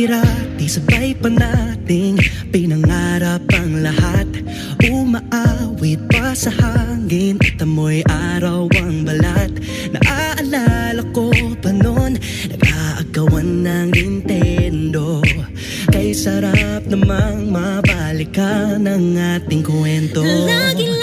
dati sabay pa nating pinangarap ang lahat. Umaawit pa sa hangin at amoy araw ang balat. Naaalala ko pa noon, nag-aagawan ng Nintendo. Kay sarap namang mabalikan ang ating kwento. Lagi